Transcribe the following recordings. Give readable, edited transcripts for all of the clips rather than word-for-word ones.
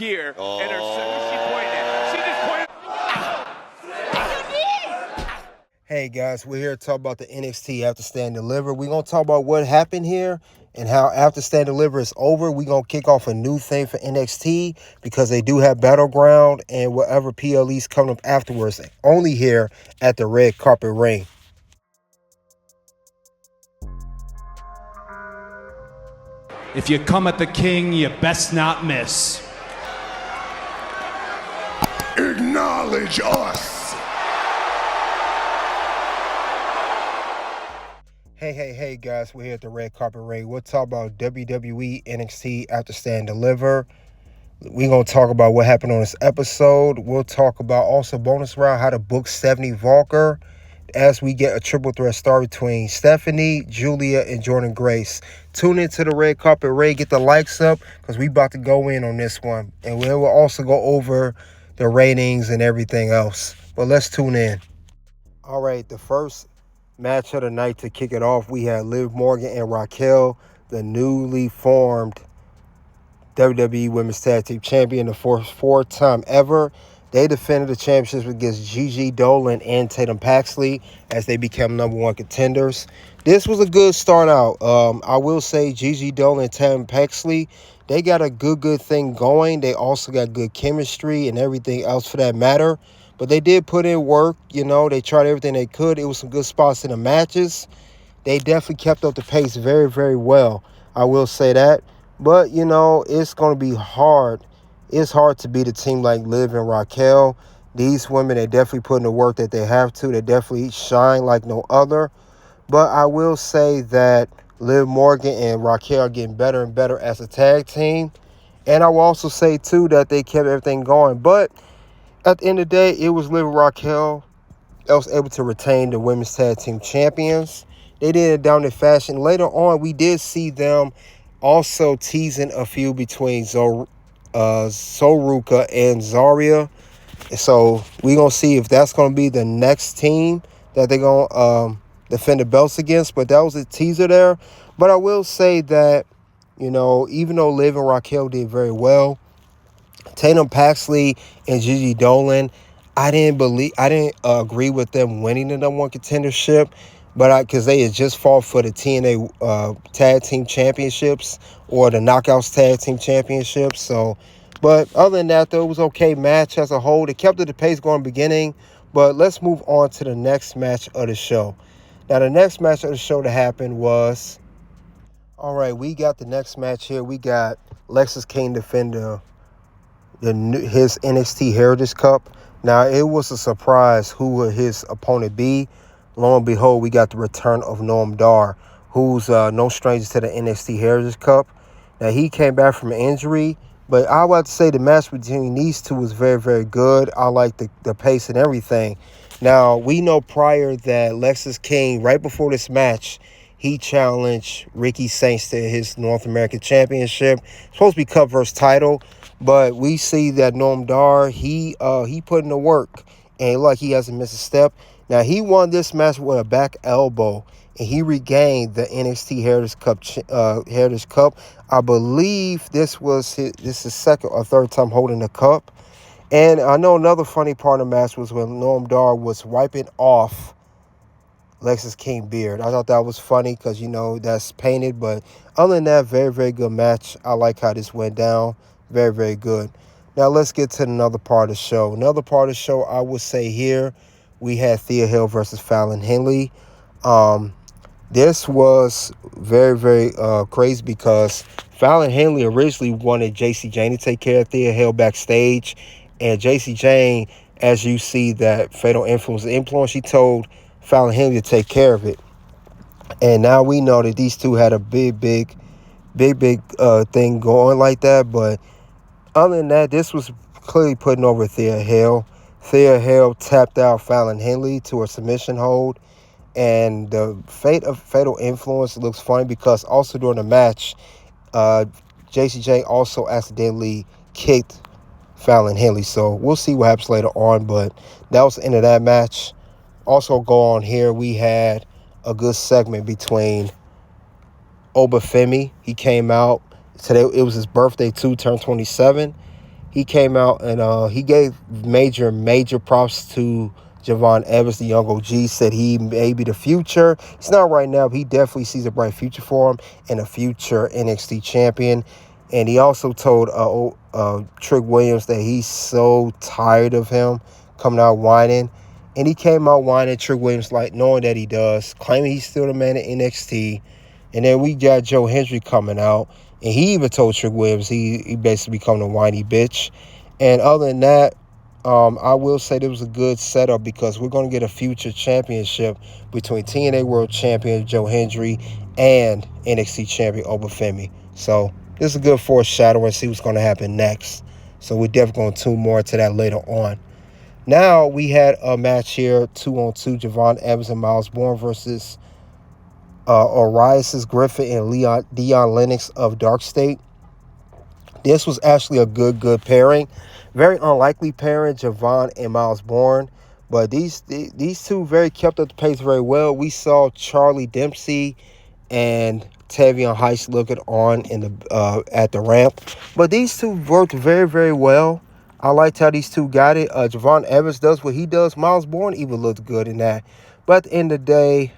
gear. And her she pointed at. She just pointed. Hey guys, we're here to talk about the NXT After Stand Deliver. We're going to talk about what happened here and how after Stand Deliver is over, we're going to kick off a new thing for NXT because they do have Battleground and whatever PLE's coming up afterwards, only here at the Red Carpet Ring. If you come at the king, you best not miss. Acknowledge us. Hey guys, we're here at the Red Carpet Ring. We'll talk about WWE NXT After Stand Deliver. We're going to talk about what happened on this episode. We'll talk about also bonus round, how to book Stephanie Walker as we get a triple threat start between Stephanie, Julia, and Jordan Grace. Tune into the Red Carpet Ring. Get the likes up because we about to go in on this one. And we will also go over the ratings and everything else. But let's tune in. All right, the first match of the night to kick it off, we had Liv Morgan and Raquel, the newly formed WWE Women's Tag Team Champion, the fourth time ever. They defended the championships against Gigi, Dolin, and Tatum Paxley as they became number one contenders. This was a good start out. I will say Gigi, Dolin, and Tatum Paxley, they got a good thing going. They also got good chemistry and everything else for that matter. But they did put in work, they tried everything they could. It was some good spots in the matches. They definitely kept up the pace very well. I will say that. But, it's going to be hard. It's hard to beat a team like Liv and Raquel. These women, they definitely put in the work that they have to. They definitely shine like no other. But I will say that Liv Morgan and Raquel are getting better and better as a tag team. And I will also say, too, that they kept everything going. But at the end of the day, it was Liv and Raquel that was able to retain the Women's Tag Team Champions. They did it down in fashion. Later on, we did see them also teasing a feud between Sol Ruca and Zarya. So we're going to see if that's going to be the next team that they're going to defend the belts against. But that was a teaser there. But I will say that, even though Liv and Raquel did very well, Tatum Paxley and Gigi Dolin, I didn't agree with them winning the number one contendership, but because they had just fought for the TNA Tag Team Championships or the Knockouts Tag Team Championships. So, but other than that, though, it was an okay match as a whole. They kept the pace going in the beginning, but let's move on to the next match of the show. Now, the next match of the show that happened was, all right, we got the next match here. We got Lexis King defend his NXT Heritage Cup. Now, it was a surprise who would his opponent be. Lo and behold, we got the return of Noam Dar, who's no stranger to the NXT Heritage Cup. Now, he came back from an injury, but I would have to say the match between these two was very good. I like the pace and everything. Now, we know prior that Lexis King, right before this match, he challenged Ricky Saints to his North American Championship. It's supposed to be Cup versus title. But we see that Noam Dar, he put in the work, and he hasn't missed a step. Now, he won this match with a back elbow, and he regained the NXT Heritage Cup. I believe this is his second or third time holding the cup. And I know another funny part of the match was when Noam Dar was wiping off Lexis King beard. I thought that was funny because, that's painted. But other than that, very good match. I like how this went down. Very good. Now, let's get to another part of the show. Another part of the show, I would say here, we had Thea Hale versus Fallon Henley. This was very crazy because Fallon Henley originally wanted J.C. Jane to take care of Thea Hale backstage. And J.C. Jane, as you see that Fatal Influence, she told Fallon Henley to take care of it. And now we know that these two had a big thing going like that. But other than that, this was clearly putting over Thea Hale. Thea Hale tapped out Fallon Henley to a submission hold. And the fate of Fatal Influence looks funny because also during the match, JCJ also accidentally kicked Fallon Henley. So we'll see what happens later on. But that was the end of that match. Also go on here, we had a good segment between Oba Femi. He came out today. It was his birthday too, turned 27. he came out and he gave major props to Javon Evans, the young OG. Said he may be the future. He's not right now, but he definitely sees a bright future for him and a future NXT champion. And he also told Trick Williams that he's so tired of him coming out whining. And he came out whining Trick Williams, like, knowing that he does, claiming he's still the man at NXT. And then we got Joe Hendry coming out, and he even told Trick Williams he basically become a whiny bitch. And other than that, I will say there was a good setup because we're going to get a future championship between TNA World Champion Joe Hendry and NXT Champion Oba Femi. So this is a good foreshadowing, see what's going to happen next. So we're definitely going to tune more to that later on. Now we had a match here, 2-on-2, Javon Evans and Miles Bourne versus Arias Griffin and Dion Lennox of Dark State. This was actually a good pairing. Very unlikely pairing, Javon and Miles Bourne. But these two very kept up the pace very well. We saw Charlie Dempsey and Tavion Heist looking on in the at the ramp. But these two worked very well. I liked how these two got it. Javon Evans does what he does. Miles Bourne even looked good in that. But at the end of the day,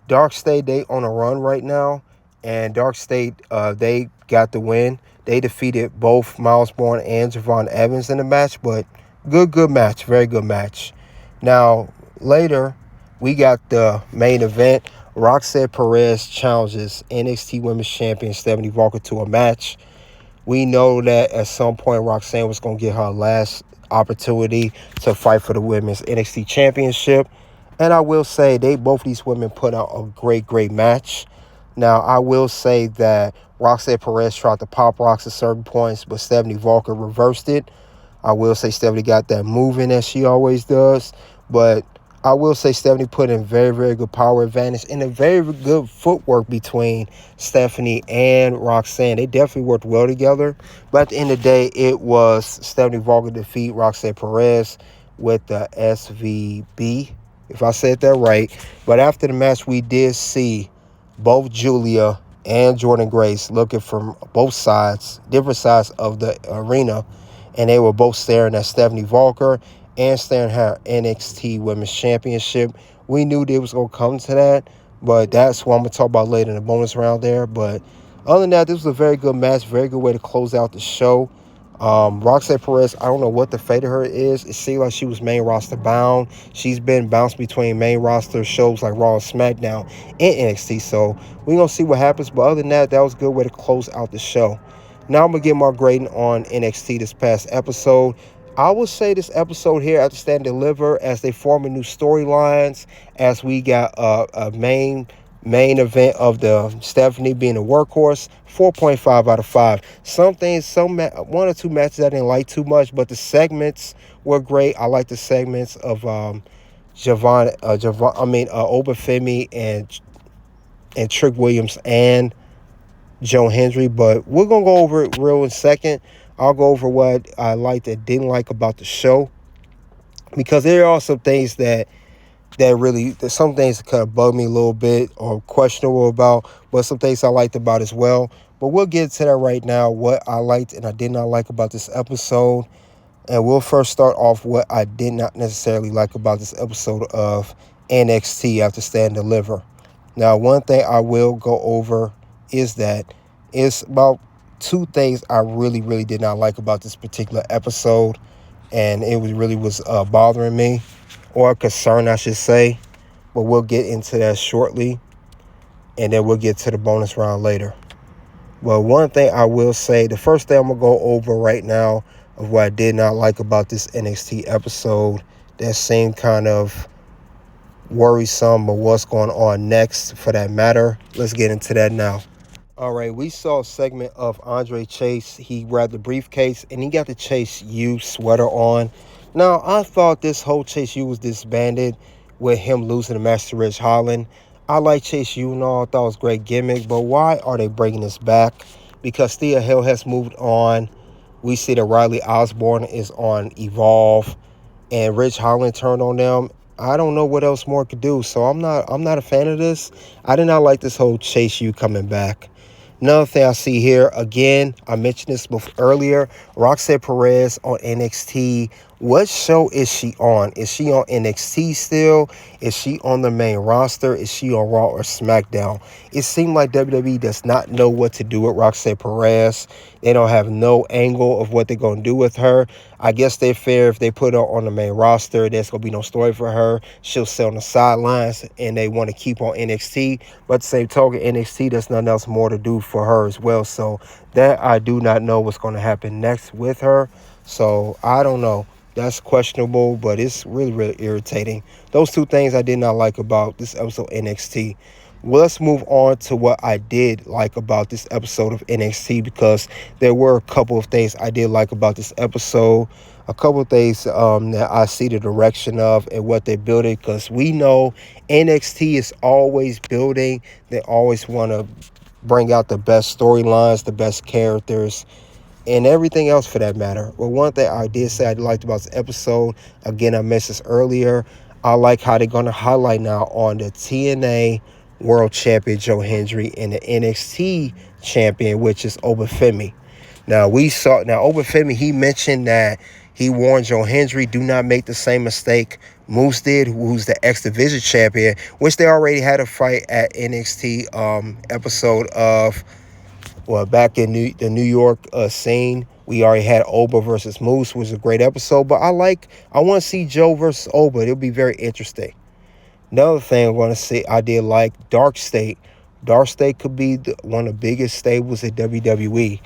Dark State, they on a run right now. And Dark State, they got the win. They defeated both Miles Bourne and Javon Evans in the match. But good match. Very good match. Now, later, we got the main event. Roxanne Perez challenges NXT Women's Champion Stephanie Walker to a match. We know that at some point Roxanne was going to get her last opportunity to fight for the Women's NXT Championship. And I will say both these women put out a great match. Now, I will say that Roxanne Perez tried to pop rocks at certain points, but Stephanie Walker reversed it. I will say Stephanie got that moving as she always does. But I will say Stephanie put in very good power advantage and a very good footwork between Stephanie and Roxanne. They definitely worked well together. But at the end of the day, it was Stephanie Walker defeat Roxanne Perez with the SVB, if I said that right. But after the match, we did see both Julia and Jordan Grace looking from both sides, different sides of the arena. And they were both staring at Stephanie Walker and staring at her NXT Women's Championship. We knew they was going to come to that, but that's what I'm going to talk about later in the bonus round there. But other than that, this was a very good match, very good way to close out the show. Roxanne Perez, I don't know what the fate of her is. It seemed like she was main roster bound. She's been bounced between main roster shows like Raw and SmackDown and NXT, so we're going to see what happens. But other than that, that was a good way to close out the show. Now I'm going to get my grading on NXT this past episode. I will say this episode here at the Stand and Deliver, as they form new storylines, as we got a main event of the Stephanie being a workhorse, 4.5 out of 5. Some things, one or two matches I didn't like too much, but the segments were great. I like the segments of Oba Femi and Trick Williams and Joe Hendry, but we're gonna go over it real in a second. I'll go over what I liked and didn't like about the show, because there are some things that some things that kind of bug me a little bit or questionable about, but some things I liked about as well. But we'll get to that right now, what I liked and I did not like about this episode. And we'll first start off what I did not necessarily like about this episode of NXT after Stand and Deliver. Now, one thing I will go over is that it's about two things I really did not like about this particular episode, and it was bothering me, or a concern I should say, but we'll get into that shortly, and then we'll get to the bonus round later. Well, one thing I will say, the first thing I'm going to go over right now of what I did not like about this NXT episode that seemed kind of worrisome, but what's going on next for that matter. Let's get into that now. All right, we saw a segment of Andre Chase. He grabbed the briefcase and he got the Chase U sweater on. Now, I thought this whole Chase U was disbanded with him losing the match to Ridge Holland. I like Chase U and all. I thought it was a great gimmick, but why are they bringing this back? Because Thea Hill has moved on. We see that Riley Osborne is on Evolve, and Ridge Holland turned on them. I don't know what else more could do, so I'm not a fan of this. I did not like this whole Chase U coming back. Another thing I see here, again, I mentioned this earlier, Roxanne Perez on NXT. What show is she on? Is she on NXT still? Is she on the main roster? Is she on Raw or SmackDown? It seemed like WWE does not know what to do with Roxanne Perez. They don't have no angle of what they're going to do with her. I guess they fear if they put her on the main roster, there's going to be no story for her. She'll sit on the sidelines, and they want to keep on NXT. But at the same token, NXT, there's nothing else more to do for her as well. So that I do not know what's going to happen next with her. So I don't know. That's questionable, but it's really, really irritating. Those two things I did not like about this episode of NXT. Well, let's move on to what I did like about this episode of NXT, because there were a couple of things I did like about this episode. A couple of things that I see the direction of and what they're building, because we know NXT is always building. They always want to bring out the best storylines, the best characters, and everything else for that matter. Well, one thing I did say I liked about this episode, again, I mentioned this earlier, I like how they're going to highlight now on the TNA World Champion Joe Hendry and the NXT Champion, which is Oba Femi. Now, Oba Femi, he mentioned that he warned Joe Hendry, do not make the same mistake Moose did, who's the X Division Champion, which they already had a fight at NXT episode of, well, back in the New York scene. We already had Oba versus Moose, which was a great episode. But I want to see Joe versus Oba. It'll be very interesting. Another thing I want to see, I did like Dark State. Dark State could be one of the biggest stables at WWE.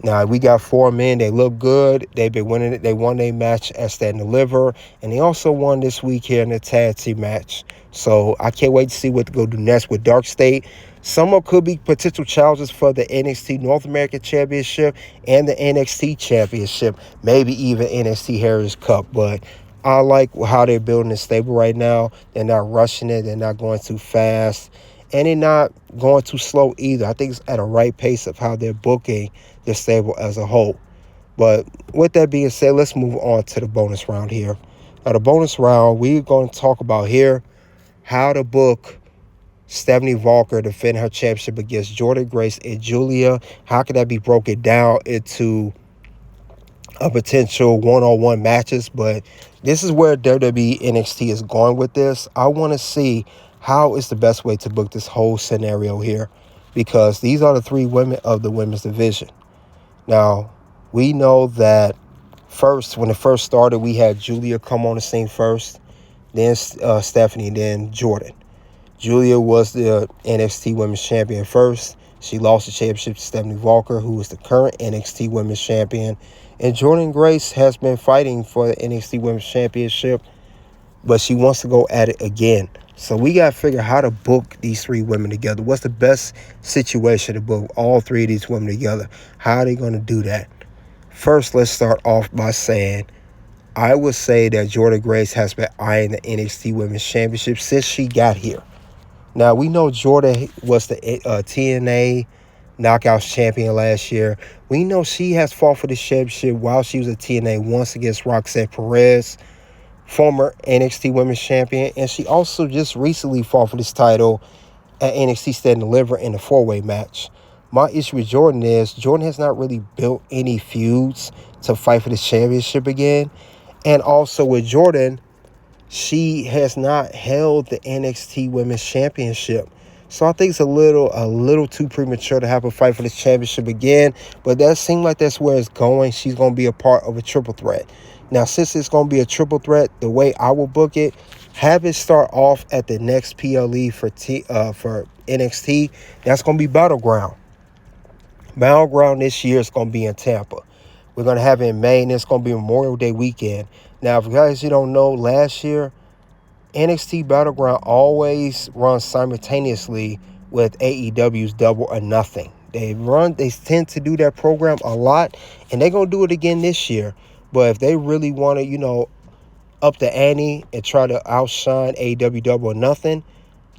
Now, we got 4 men. They look good. They've been winning it. They won their match at Stand and Deliver. And they also won this week here in the tag team match. So I can't wait to see what to go do next with Dark State. Some of could be potential challenges for the NXT North American Championship and the NXT Championship. Maybe even NXT Heritage Cup. But I like how they're building the stable right now. They're not rushing it. They're not going too fast. And they're not going too slow either. I think it's at a right pace of how they're booking the stable as a whole. But with that being said, let's move on to the bonus round here. Now, the bonus round, we're going to talk about here how to book Stephanie Walker defend her championship against Jordan Grace and Julia. How can that be broken down into a potential one-on-one matches? But this is where WWE NXT is going with this. I want to see how is the best way to book this whole scenario here, because these are the 3 women of the women's division. Now, we know that when it first started, we had Julia come on the scene first, then Stephanie, then Jordan. Julia was the NXT Women's Champion first. She lost the championship to Stephanie Walker, who is the current NXT Women's Champion. And Jordan Grace has been fighting for the NXT Women's Championship, but she wants to go at it again. So we got to figure out how to book these 3 women together. What's the best situation to book all 3 of these women together? How are they going to do that? First, let's start off by saying, I would say that Jordan Grace has been eyeing the NXT Women's Championship since she got here. Now, we know Jordan was the TNA Knockouts champion last year. We know she has fought for the championship while she was a TNA once against Roxanne Perez, former NXT Women's Champion, and she also just recently fought for this title at NXT Stand and Deliver in a 4-way match. My issue with Jordan is Jordan has not really built any feuds to fight for the championship again. And also with Jordan, she has not held the NXT Women's Championship. So I think it's a little too premature to have her fight for this championship again. But that seems like that's where it's going. She's going to be a part of a triple threat. Now, since it's going to be a triple threat, the way I will book it, have it start off at the next PLE for NXT. That's going to be Battleground. Battleground this year is going to be in Tampa. We're going to have it in May, and it's going to be Memorial Day weekend. Now, if you guys don't know, last year, NXT Battleground always runs simultaneously with AEW's Double or Nothing. They tend to do that program a lot, and they're going to do it again this year. But if they really want to, up the ante and try to outshine AEW Double or Nothing,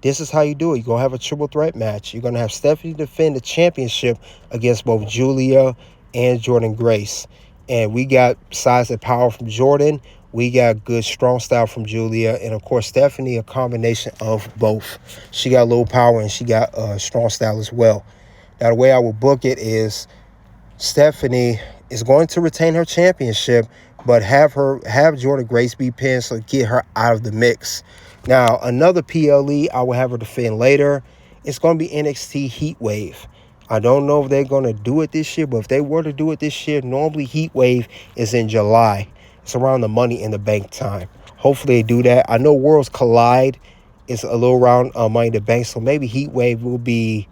this is how you do it. You're going to have a triple threat match. You're going to have Stephanie defend the championship against both Julia and Jordan Grace. And we got size and power from Jordan. We got good, strong style from Julia. And, of course, Stephanie, a combination of both. She got a little power and she got strong style as well. Now, the way I would book it is Stephanie is going to retain her championship, but have Jordan Grace be pinned, so get her out of the mix. Now, another PLE I will have her defend later. It's going to be NXT Heatwave. I don't know if they're going to do it this year, but if they were to do it this year, normally Heatwave is in July. It's around the Money in the Bank time. Hopefully they do that. I know Worlds Collide is a little around Money in the Bank, so maybe Heatwave will be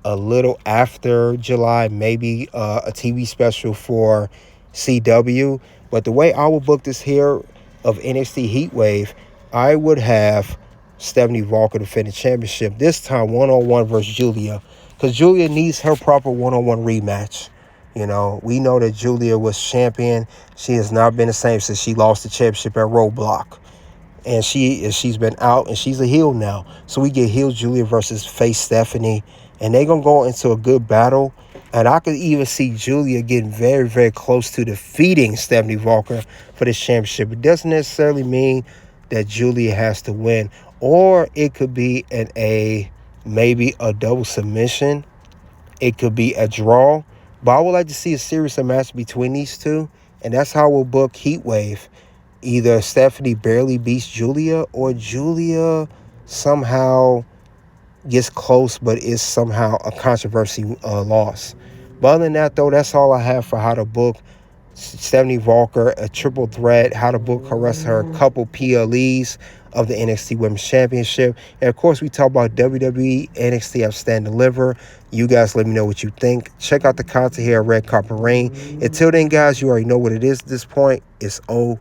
a little after July, maybe a TV special for CW. But the way I will book this here of NXT Heatwave, I would have Stephanie Walker defend the championship, this time one-on-one versus Julia, because Julia needs her proper one-on-one rematch. You know, we know that Julia was champion. She has not been the same since she lost the championship at Roadblock. And she's been out, and she's a heel now. So we get heel Julia versus face Stephanie, and they're going to go into a good battle. And I could even see Julia getting very, very close to defeating Stephanie Walker for this championship. It doesn't necessarily mean that Julia has to win, or it could be maybe a double submission. It could be a draw. But I would like to see a series of matches between these two, and that's how we'll book Heatwave. Either Stephanie barely beats Julia, or Julia somehow gets close, but is somehow a controversy loss. But other than that, though, that's all I have for how to book Stephanie Walker, a triple threat, how to book her couple PLEs of the NXT Women's Championship. And of course, we talk about WWE NXT Stand Deliver. You guys let me know what you think. Check out the content here at Red Carpet Rain. Until then, guys, you already know what it is at this point. It's OUT.